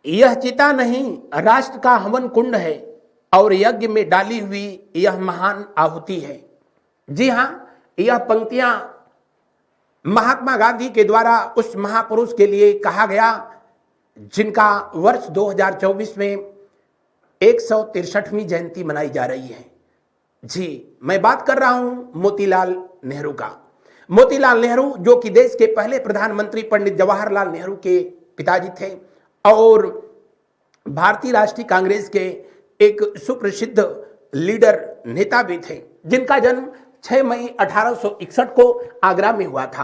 यह चिता नहीं राष्ट्र का हवन कुंड है और यज्ञ में डाली हुई यह महान आहुति है। जी हाँ, यह पंक्तियां महात्मा गांधी के द्वारा उस महापुरुष के लिए कहा गया जिनका वर्ष 2024 में 163वीं जयंती मनाई जा रही है। जी, मैं बात कर रहा हूं मोतीलाल नेहरू का। मोतीलाल नेहरू जो कि देश के पहले प्रधानमंत्री पंडित जवाहरलाल नेहरू के पिताजी थे और भारतीय राष्ट्रीय कांग्रेस के एक सुप्रसिद्ध लीडर नेता भी थे, जिनका जन्म 6 मई 1861 को आगरा में हुआ था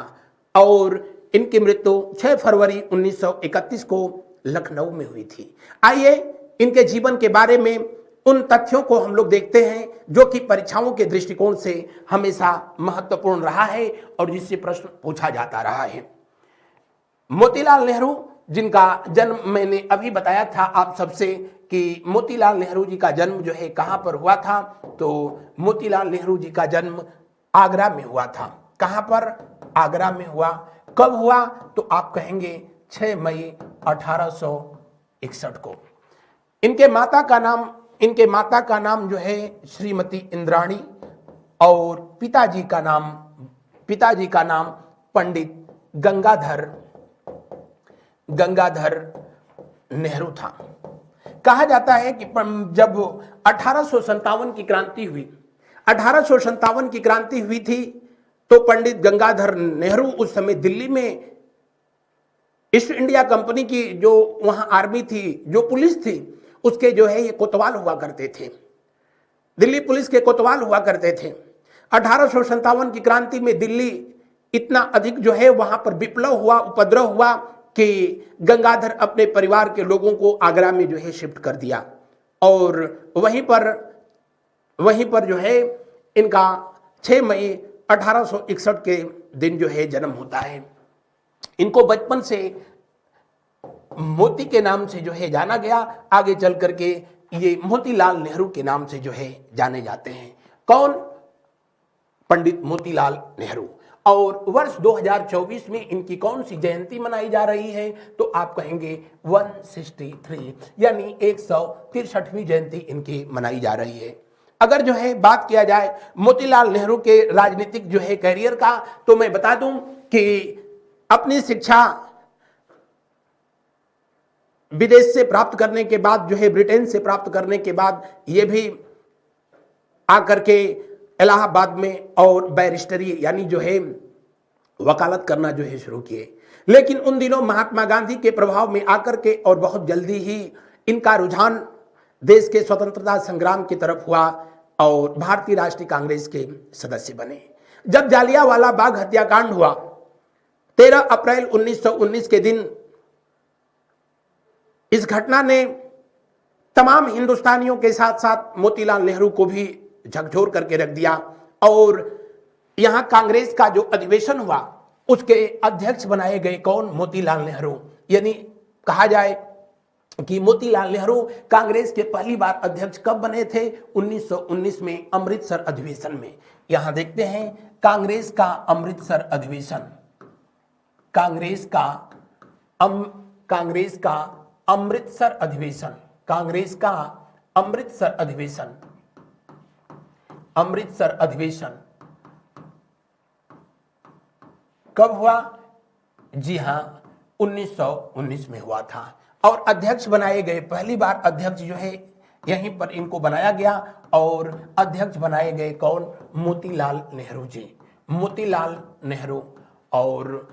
और इनकी मृत्यु 6 फरवरी 1931 को लखनऊ में हुई थी। आइए इनके जीवन के बारे में उन तथ्यों को हम लोग देखते हैं जो कि परीक्षाओं के दृष्टिकोण से हमेशा महत्वपूर्ण रहा है और जिससे प्रश्न पूछा जाता रहा है। मोतीलाल नेहरू जिनका जन्म मैंने अभी बताया था आप सबसे कि मोतीलाल नेहरू जी का जन्म जो है कहां पर हुआ था, तो मोतीलाल नेहरू जी का जन्म आगरा में हुआ था। कहां पर? आगरा में हुआ। कब हुआ? तो आप कहेंगे 6 मई 1861 को। इनके माता का नाम जो है श्रीमती इंद्राणी और पिताजी का नाम पंडित गंगाधर नेहरू था। कहा जाता है कि जब 1857 की क्रांति हुई थी तो पंडित गंगाधर नेहरू उस समय दिल्ली में ईस्ट इंडिया कंपनी की जो वहां आर्मी थी, जो पुलिस थी, उसके जो है ये कोतवाल हुआ करते थे। दिल्ली पुलिस के कोतवाल हुआ करते थे। 1857 की क्रांति में दिल्ली इतना अधिक जो है वहां पर विप्लव हुआ, उपद्रव हुआ कि गंगाधर अपने परिवार के लोगों को आगरा में जो है शिफ्ट कर दिया और वहीं पर जो है इनका 6 मई 1861 के दिन जो है जन्म होता है। इनको बचपन से मोती के नाम से जो है जाना गया, आगे चल करके ये मोतीलाल नेहरू के नाम से जो है जाने जाते हैं। कौन? पंडित मोतीलाल नेहरू। और वर्ष 2024 में इनकी कौन सी जयंती मनाई जा रही है? तो आप कहेंगे 163 यानी 163वीं जयंती इनकी मनाई जा रही है। अगर जो है बात किया जाए मोतीलाल नेहरू के राजनीतिक जो है कैरियर का, तो मैं बता दूं कि अपनी शिक्षा विदेश से प्राप्त करने के बाद जो है ब्रिटेन से प्राप्त करने के बाद ये भी आकर के इलाहाबाद में और बैरिस्टरी यानी जो है वकालत करना जो है शुरू किए। लेकिन उन दिनों महात्मा गांधी के प्रभाव में आकर के और बहुत जल्दी ही इनका रुझान देश के स्वतंत्रता संग्राम की तरफ हुआ और भारतीय राष्ट्रीय कांग्रेस के सदस्य बने। जब जालियांवाला बाग हत्याकांड हुआ 13 अप्रैल 1919 के दिन, इस घटना ने तमाम हिंदुस्तानियों के साथ साथ मोतीलाल नेहरू को भी झकझोर करके रख दिया और यहां कांग्रेस का जो अधिवेशन हुआ उसके अध्यक्ष बनाए गए कौन? मोतीलाल नेहरू। यानी कहा जाए कि मोतीलाल नेहरू कांग्रेस के पहली बार अध्यक्ष कब बने थे? 1919 में अमृतसर अधिवेशन में। यहां देखते हैं कांग्रेस का अमृतसर अधिवेशन, कांग्रेस का अमृतसर अधिवेशन, अमृतसर अधिवेशन कब हुआ? जी हां, 1919 में हुआ था। और अध्यक्ष बनाए गए, पहली बार अध्यक्ष जो है यहीं पर इनको बनाया गया और अध्यक्ष बनाए गए कौन? मोतीलाल नेहरू जी, मोतीलाल नेहरू। और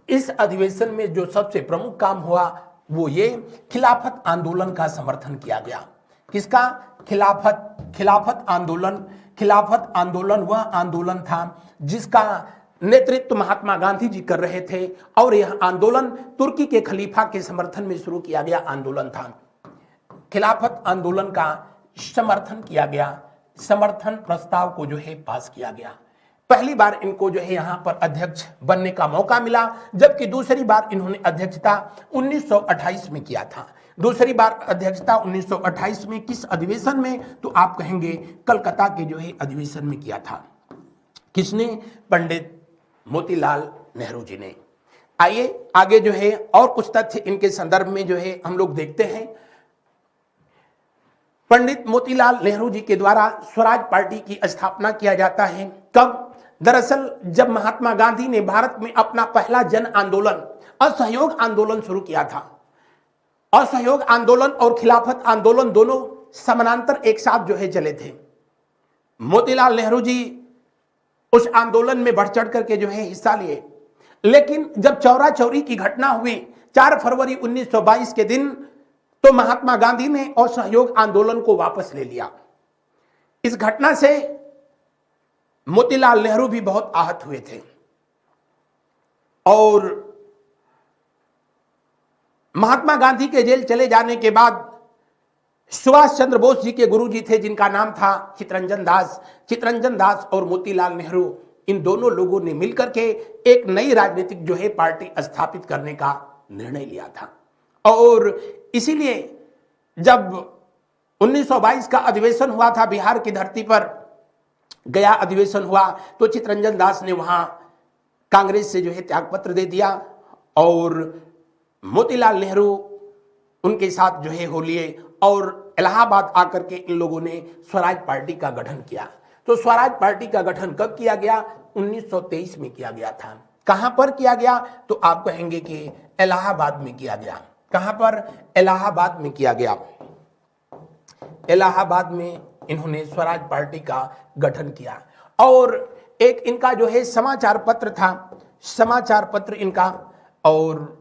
इस अधिवेशन में जो सबसे प्रमुख काम हुआ वो ये खिलाफत आंदोलन का समर्थन किया गया। किसका? खिलाफत आंदोलन। खिलाफत आंदोलन वह आंदोलन था जिसका नेतृत्व महात्मा गांधी जी कर रहे थे और यह आंदोलन तुर्की के खलीफा के समर्थन में शुरू किया गया आंदोलन था। खिलाफत आंदोलन का समर्थन किया गया, समर्थन प्रस्ताव को जो है पास किया गया। पहली बार इनको जो है यहां पर अध्यक्ष बनने का मौका मिला, जबकि दूसरी बार इन्होंने अध्यक्षता 1928 में किया था। दूसरी बार अध्यक्षता 1928 में किस अधिवेशन में? तो आप कहेंगे कलकत्ता के जो है अधिवेशन में किया था। किसने? पंडित मोतीलाल नेहरू जी ने। आइए आगे जो है और कुछ तथ्य इनके संदर्भ में जो है हम लोग देखते हैं। पंडित मोतीलाल नेहरू जी के द्वारा स्वराज पार्टी की स्थापना किया जाता है। कब? दरअसल जब महात्मा गांधी ने भारत में अपना पहला जन आंदोलन असहयोग आंदोलन शुरू किया था। असहयोग आंदोलन और खिलाफत आंदोलन दोनों समानांतर एक साथ जो है चले थे। मोतीलाल नेहरू जी उस आंदोलन में बढ़ चढ़ करके जो है हिस्सा लिए, लेकिन जब चौरा चौरी की घटना हुई 4 फरवरी 1922 के दिन, तो महात्मा गांधी ने असहयोग आंदोलन को वापस ले लिया। इस घटना से मोतीलाल नेहरू भी बहुत आहत हुए थे और महात्मा गांधी के जेल चले जाने के बाद सुभाष चंद्र बोस जी के गुरुजी थे जिनका नाम था चितरंजन दास। चितरंजन दास और मोतीलाल नेहरू, इन दोनों लोगों ने मिलकर के एक नई राजनीतिक जो है पार्टी स्थापित करने का निर्णय लिया था। और इसीलिए जब 1922 का अधिवेशन हुआ था बिहार की धरती पर, गया अधिवेशन हुआ, तो चितरंजन दास ने वहां कांग्रेस से जो है त्यागपत्र दे दिया और मोतीलाल नेहरू उनके साथ जो है हो लिए और इलाहाबाद आकर के इन लोगों ने स्वराज पार्टी का गठन किया। तो स्वराज पार्टी का गठन कब किया गया? 1923 में किया गया था। कहां पर किया गया? तो आप कहेंगे कि इलाहाबाद में किया गया। कहां पर? इलाहाबाद में किया गया। इलाहाबाद में इन्होंने स्वराज पार्टी का गठन किया और एक इनका जो है समाचार पत्र था, समाचार पत्र इनका, और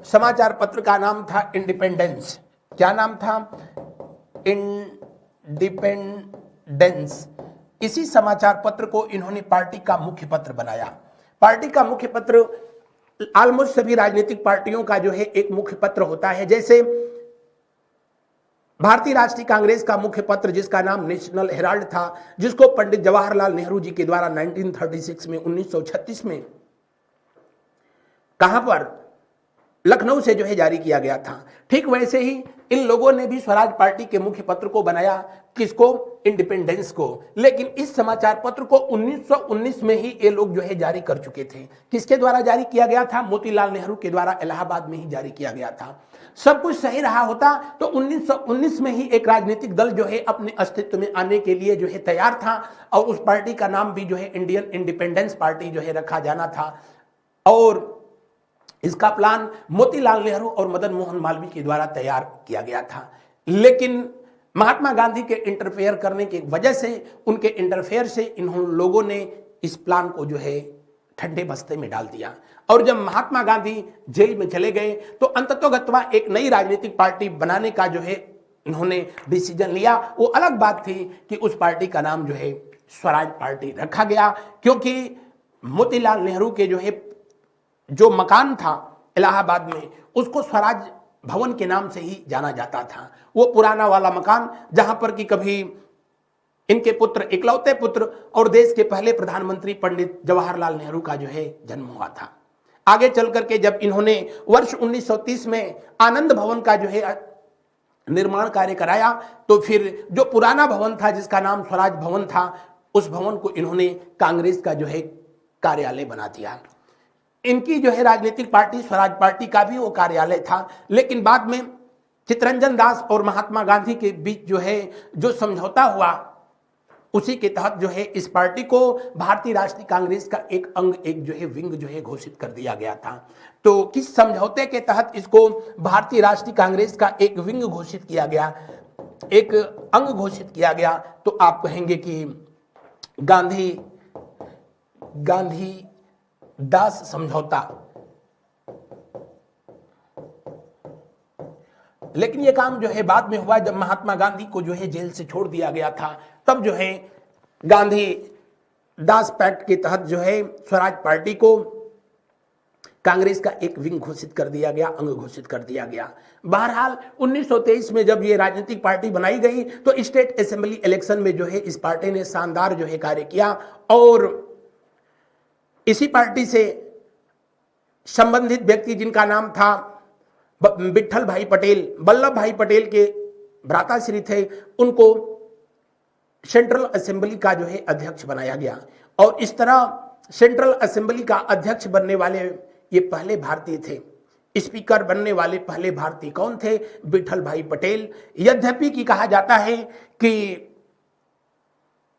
समाचार पत्र का नाम था इंडिपेंडेंस। क्या नाम था? इंडिपेंडेंस। इसी समाचार पत्र को इन्होंने पार्टी का मुख्य पत्र बनाया। पार्टी का मुख्य पत्र ऑलमोस्ट सभी राजनीतिक पार्टियों का जो है एक मुख्य पत्र होता है। जैसे भारतीय राष्ट्रीय कांग्रेस का मुख्य पत्र जिसका नाम नेशनल हेराल्ड था, जिसको पंडित जवाहरलाल नेहरू जी के द्वारा 1936 में 1936 में कहां पर? लखनऊ से जो है जारी किया गया था। ठीक वैसे ही इन लोगों ने भी स्वराज पार्टी के मुख्य पत्र को बनाया। किसको? इंडिपेंडेंस को। लेकिन इस समाचार पत्र को 1919 में ही ये लोग जो है जारी कर चुके थे। किसके द्वारा जारी किया गया था? मोतीलाल नेहरू के द्वारा इलाहाबाद में ही जारी किया गया था। सब कुछ सही रहा होता तो 1919 में ही एक राजनीतिक दल जो है अपने अस्तित्व में आने के लिए जो है तैयार था और उस पार्टी का नाम भी जो है इंडियन इंडिपेंडेंस पार्टी जो है रखा जाना था। और इसका प्लान मोतीलाल नेहरू और मदन मोहन मालवीय के द्वारा तैयार किया गया था। लेकिन महात्मा गांधी के इंटरफेयर करने की वजह से, उनके इंटरफेयर से इन लोगों ने इस प्लान को जो है ठंडे बस्ते में डाल दिया। और जब महात्मा गांधी जेल में चले गए तो अंततोगत्वा एक नई राजनीतिक पार्टी बनाने का जो है इन्होंने डिसीजन लिया। वो अलग बात थी कि उस पार्टी का नाम जो है स्वराज पार्टी रखा गया, क्योंकि मोतीलाल नेहरू के जो मकान था इलाहाबाद में, उसको स्वराज भवन के नाम से ही जाना जाता था। वो पुराना वाला मकान जहां पर कि कभी इनके पुत्र, इकलौते पुत्र और देश के पहले प्रधानमंत्री पंडित जवाहरलाल नेहरू का जो है जन्म हुआ था। आगे चल करके जब इन्होंने वर्ष 1930 में आनंद भवन का जो है निर्माण कार्य कराया, तो फिर जो पुराना भवन था जिसका नाम स्वराज भवन था, उस भवन को इन्होंने कांग्रेस का जो है कार्यालय बना दिया। इनकी जो है राजनीतिक पार्टी स्वराज पार्टी का भी वो कार्यालय था। लेकिन बाद में चितरंजन दास और महात्मा गांधी के बीच जो है जो समझौता हुआ, उसी के तहत जो है इस पार्टी को भारतीय राष्ट्रीय कांग्रेस का एक अंग, एक जो है विंग जो है घोषित कर दिया गया था। तो किस समझौते के तहत इसको भारतीय राष्ट्रीय कांग्रेस का एक विंग घोषित किया गया, एक अंग घोषित किया गया? तो आप कहेंगे कि गांधी दास समझौता। लेकिन यह काम जो है बाद में हुआ, जब महात्मा गांधी को जो है जेल से छोड़ दिया गया था, तब जो है गांधी दास पैक्ट के तहत जो है स्वराज पार्टी को कांग्रेस का एक विंग घोषित कर दिया गया, अंग घोषित कर दिया गया। बहरहाल 1923 में जब ये राजनीतिक पार्टी बनाई गई तो स्टेट असेंबली इलेक्शन में जो है इस पार्टी ने शानदार जो है कार्य किया और इसी पार्टी से संबंधित व्यक्ति जिनका नाम था विट्ठल भाई पटेल, वल्लभ भाई पटेल के भ्राताश्री थे, उनको सेंट्रल असेंबली का जो है अध्यक्ष बनाया गया। और इस तरह सेंट्रल असेंबली का अध्यक्ष बनने वाले ये पहले भारतीय थे। स्पीकर बनने वाले पहले भारतीय कौन थे? विठल भाई पटेल। यद्यपि कि कहा जाता है कि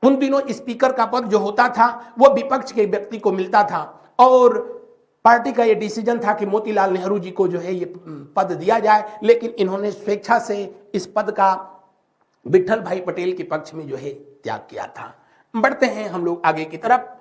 उन दिनों स्पीकर का पद जो होता था वो विपक्ष के व्यक्ति को मिलता था और पार्टी का ये डिसीजन था कि मोतीलाल नेहरू जी को जो है ये पद दिया जाए, लेकिन इन्होंने स्वेच्छा से इस पद का विठल भाई पटेल के पक्ष में जो है त्याग किया था। बढ़ते हैं हम लोग आगे की तरफ।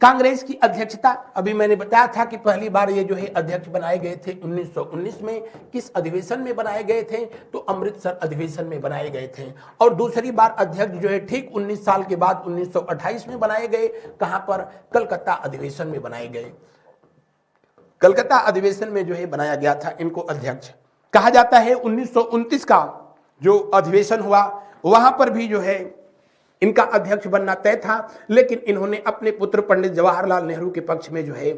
कांग्रेस की अध्यक्षता, अभी मैंने बताया था कि पहली बार ये जो है अध्यक्ष बनाए गए थे 1919 में। किस अधिवेशन में बनाए गए थे? तो अमृतसर अधिवेशन में बनाए गए थे। और दूसरी बार अध्यक्ष जो है ठीक 19 साल के बाद 1928 में बनाए गए। कहां पर? कलकत्ता अधिवेशन में बनाए गए। कलकत्ता अधिवेशन में जो है बनाया गया था इनको अध्यक्ष। कहा जाता है 1929 का जो अधिवेशन हुआ वहां पर भी जो है इनका अध्यक्ष बनना तय था, लेकिन इन्होंने अपने पुत्र पंडित जवाहरलाल नेहरू के पक्ष में जो है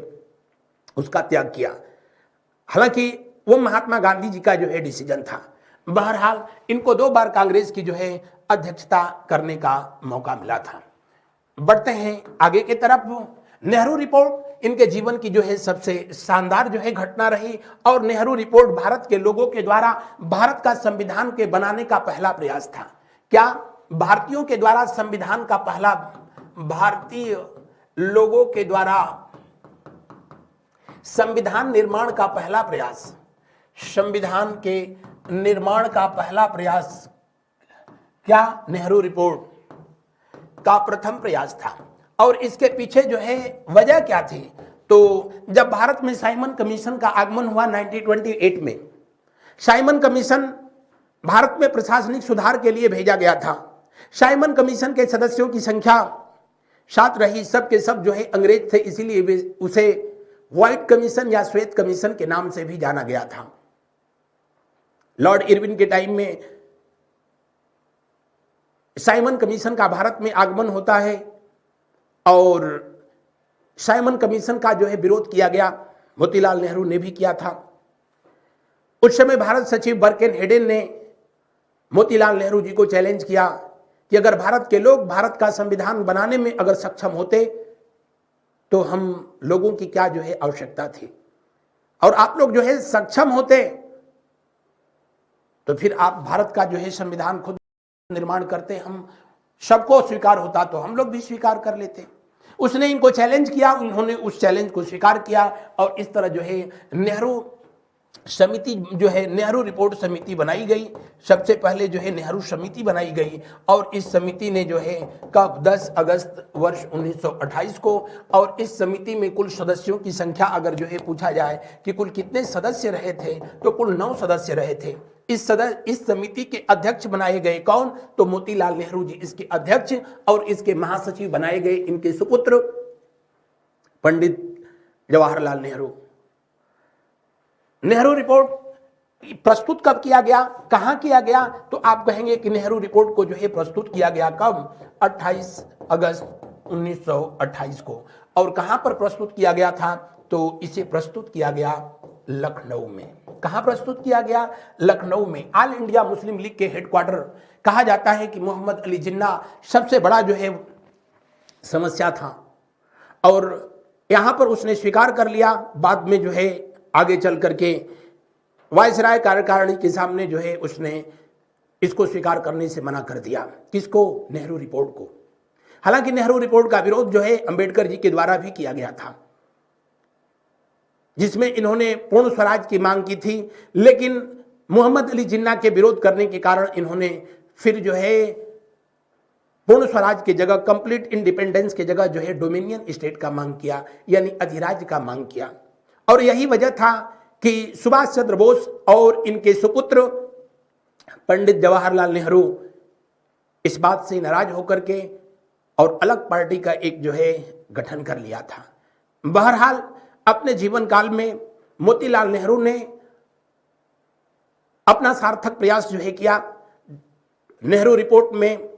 उसका त्याग किया। हालांकि वो महात्मा गांधी जी का जो है डिसीजन था। बहरहाल इनको 2 बार कांग्रेस की जो है अध्यक्षता करने का मौका मिला था। बढ़ते हैं आगे की तरफ। नेहरू रिपोर्ट इनके जीवन की जो है सबसे शानदार जो है घटना रही और नेहरू रिपोर्ट भारत के लोगों के द्वारा भारत का संविधान के बनाने का पहला प्रयास था। क्या? भारतीयों के द्वारा संविधान का पहला, भारतीय लोगों के द्वारा संविधान निर्माण का पहला प्रयास, संविधान के निर्माण का पहला प्रयास क्या नेहरू रिपोर्ट का प्रथम प्रयास था। और इसके पीछे जो है वजह क्या थी? तो जब भारत में साइमन कमीशन का आगमन हुआ 1928 में, साइमन कमीशन भारत में प्रशासनिक सुधार के लिए भेजा गया था। साइमन कमीशन के सदस्यों की संख्या 7 रही, सब के सब जो है अंग्रेज थे, इसीलिए उसे व्हाइट कमीशन या श्वेत कमीशन के नाम से भी जाना गया था। लॉर्ड इरविन के टाइम में साइमन कमीशन का भारत में आगमन होता है और साइमन कमीशन का जो है विरोध किया गया। मोतीलाल नेहरू ने भी किया था। उस समय भारत सचिव बर्केन हेडेन ने मोतीलाल नेहरू जी को चैलेंज किया कि अगर भारत के लोग भारत का संविधान बनाने में अगर सक्षम होते तो हम लोगों की क्या जो है आवश्यकता थी, और आप लोग जो है सक्षम होते तो फिर आप भारत का जो है संविधान खुद निर्माण करते, हम सबको स्वीकार होता तो हम लोग भी स्वीकार कर लेते। उसने इनको चैलेंज किया, उन्होंने उस चैलेंज को स्वीकार किया और इस तरह जो है नेहरू समिति जो है नेहरू रिपोर्ट समिति बनाई गई। सबसे पहले जो है नेहरू समिति बनाई गई और इस समिति ने जो है कब 10 अगस्त वर्ष 1928 को, और इस समिति में कुल सदस्यों की संख्या अगर जो है पूछा जाए कि कुल कितने सदस्य रहे थे तो कुल 9 सदस्य रहे थे। इस समिति के अध्यक्ष बनाए गए कौन? तो मोतीलाल नेहरू जी इसके अध्यक्ष, और इसके महासचिव बनाए गए इनके सुपुत्र पंडित जवाहरलाल नेहरू। नेहरू रिपोर्ट प्रस्तुत कब किया गया, कहां किया गया? तो आप कहेंगे कि नेहरू रिपोर्ट को जो है प्रस्तुत किया गया कब? 28 अगस्त 1928 को। और कहां पर प्रस्तुत किया गया था? तो इसे प्रस्तुत किया गया लखनऊ में। कहां प्रस्तुत किया गया? लखनऊ में। ऑल इंडिया मुस्लिम लीग के हेडक्वार्टर, कहा जाता है कि मोहम्मद अली जिन्ना सबसे बड़ा जो है समस्या था और यहां पर उसने स्वीकार कर लिया। बाद में जो है आगे चल करके वायसराय कार्यकारिणी के सामने जो है उसने इसको स्वीकार करने से मना कर दिया। किसको? नेहरू रिपोर्ट को। हालांकि नेहरू रिपोर्ट का विरोध जो है अंबेडकर जी के द्वारा भी किया गया था, जिसमें इन्होंने पूर्ण स्वराज की मांग की थी, लेकिन मोहम्मद अली जिन्ना के विरोध करने के कारण इन्होंने फिर जो है पूर्ण स्वराज की जगह, कंप्लीट इंडिपेंडेंस की जगह जो है डोमिनियन स्टेट का मांग किया, यानी अधिराज्य का मांग किया। और यही वजह था कि सुभाष चंद्र बोस और इनके सुपुत्र पंडित जवाहरलाल नेहरू इस बात से नाराज होकर के और अलग पार्टी का एक जो है गठन कर लिया था। बहरहाल अपने जीवन काल में मोतीलाल नेहरू ने अपना सार्थक प्रयास जो है किया। नेहरू रिपोर्ट में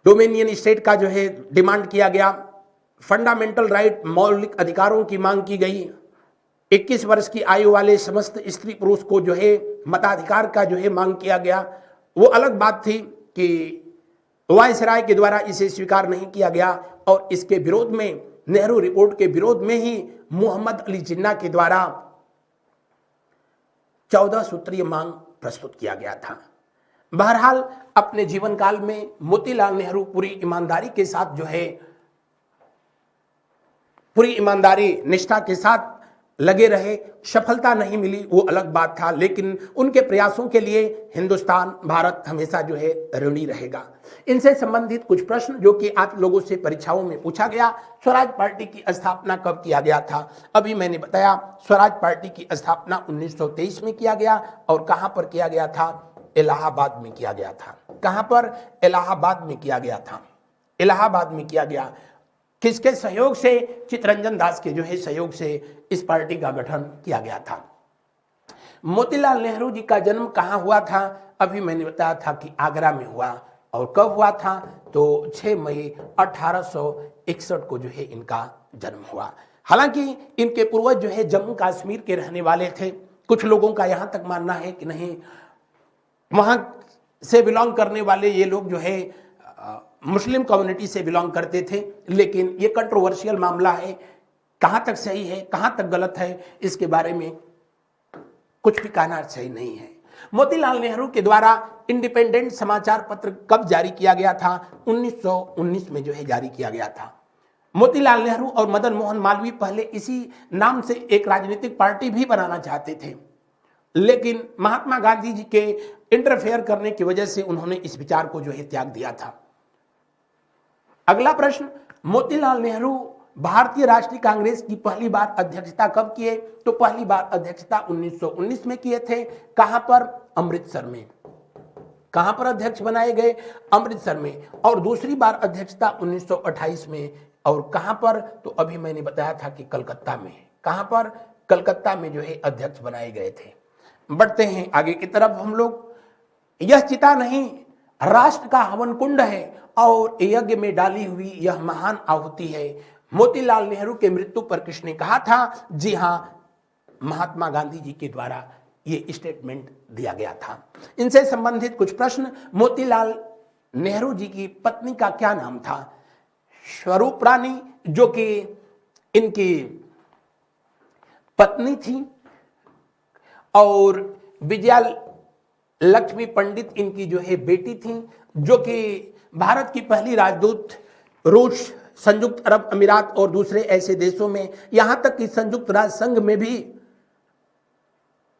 डोमिनियन स्टेट का जो है डिमांड किया गया, फंडामेंटल राइट मौलिक अधिकारों की मांग की गई, 21 वर्ष की आयु वाले समस्त स्त्री पुरुष को जो है मताधिकार का जो है मांग किया गया। वो अलग बात थी कि वायसराय के द्वारा इसे स्वीकार नहीं किया गया और इसके विरोध में नेहरू रिपोर्ट के विरोध में ही मोहम्मद अली जिन्ना के द्वारा 14 सूत्रीय मांग प्रस्तुत किया गया था। बहरहाल अपने जीवन काल में मोतीलाल नेहरू पूरी ईमानदारी के साथ पूरी ईमानदारी निष्ठा के साथ लगे रहे। सफलता नहीं मिली वो अलग बात था, लेकिन उनके प्रयासों के लिए हिंदुस्तान, भारत हमेशा ऋणी रहेगा। इनसे संबंधित कुछ प्रश्न जो कि आप लोगों से परीक्षाओं में पूछा गया। स्वराज पार्टी की स्थापना कब किया गया था? अभी मैंने बताया स्वराज पार्टी की स्थापना 1923 में किया गया। और कहां पर किया गया था? इलाहाबाद में किया गया था। कहां पर? इलाहाबाद में किया गया था। इलाहाबाद में किया गया। किसके सहयोग से? चित्तरंजन दास के सहयोग से इस पार्टी का गठन किया गया था। मोतीलाल नेहरू जी का जन्म कहां हुआ था? अभी मैंने बताया था कि आगरा में हुआ। और कब हुआ था? तो 6 मई 1861 को इनका जन्म हुआ। हालांकि इनके पूर्वज जम्मू कश्मीर के रहने वाले थे। कुछ लोगों का यहां तक मानना है कि नहीं, वहां से बिलोंग करने वाले ये लोग मुस्लिम कम्युनिटी से बिलोंग करते थे। लेकिन ये कंट्रोवर्शियल मामला है, कहां तक सही है कहां तक गलत है इसके बारे में कुछ भी कहना सही नहीं है। मोतीलाल नेहरू के द्वारा इंडिपेंडेंट समाचार पत्र कब जारी किया गया था? 1919 में जारी किया गया था। मोतीलाल नेहरू और मदन मोहन मालवीय पहले इसी नाम से एक राजनीतिक पार्टी भी बनाना चाहते थे, लेकिन महात्मा गांधी जी के इंटरफेयर करने की वजह से उन्होंने इस विचार को त्याग दिया था। अगला प्रश्न, मोतीलाल नेहरू भारतीय राष्ट्रीय कांग्रेस की पहली बार अध्यक्षता कब किए? तो पहली बार अध्यक्षता 1919 में किए थे। कहां पर? अमृतसर में। कहां पर अध्यक्ष बनाए गए? अमृतसर में। और दूसरी बार अध्यक्षता 1928 में। और कहां पर? तो अभी मैंने बताया था कि कलकत्ता में। कहां पर? कलकत्ता में अध्यक्ष बनाए गए थे। बढ़ते हैं आगे की तरफ हम लोग। यह चिता नहीं, राष्ट्र का हवन कुंड है और यज्ञ में डाली हुई यह महान आहुति है। मोतीलाल नेहरू के मृत्यु पर किसने कहा था? जी हां, महात्मा गांधी जी के द्वारा ये स्टेटमेंट दिया गया था। इनसे संबंधित कुछ प्रश्न, मोतीलाल नेहरू जी की पत्नी का क्या नाम था? स्वरूप रानी जो कि इनकी पत्नी थी, और विजया लक्ष्मी पंडित इनकी बेटी थी, जो कि भारत की पहली राजदूत रूस, संयुक्त अरब अमीरात और दूसरे ऐसे देशों में, यहां तक कि संयुक्त राष्ट्र संघ में भी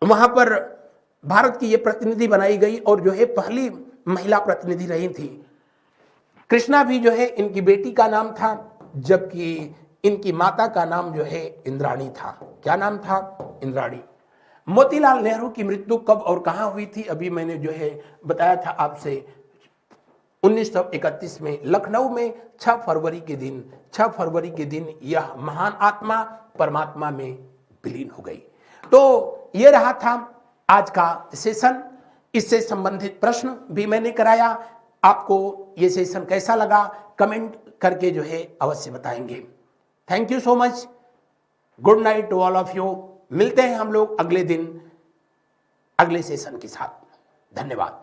वहां पर भारत की ये प्रतिनिधि बनाई गई और पहली महिला प्रतिनिधि रही थी। कृष्णा भी इनकी बेटी का नाम था, जबकि इनकी माता का नाम इंद्राणी था। क्या नाम था? इंद्राणी। मोतीलाल नेहरू की मृत्यु कब और कहां हुई थी? अभी मैंने बताया था आपसे 1931 में लखनऊ में 6 फरवरी के दिन यह महान आत्मा परमात्मा में विलीन हो गई। तो ये रहा था आज का सेशन। इससे संबंधित प्रश्न भी मैंने कराया। आपको ये सेशन कैसा लगा कमेंट करके अवश्य बताएंगे। Thank you so much. Good night to all of you. मिलते हैं हम लोग अगले दिन अगले सेशन के साथ। धन्यवाद।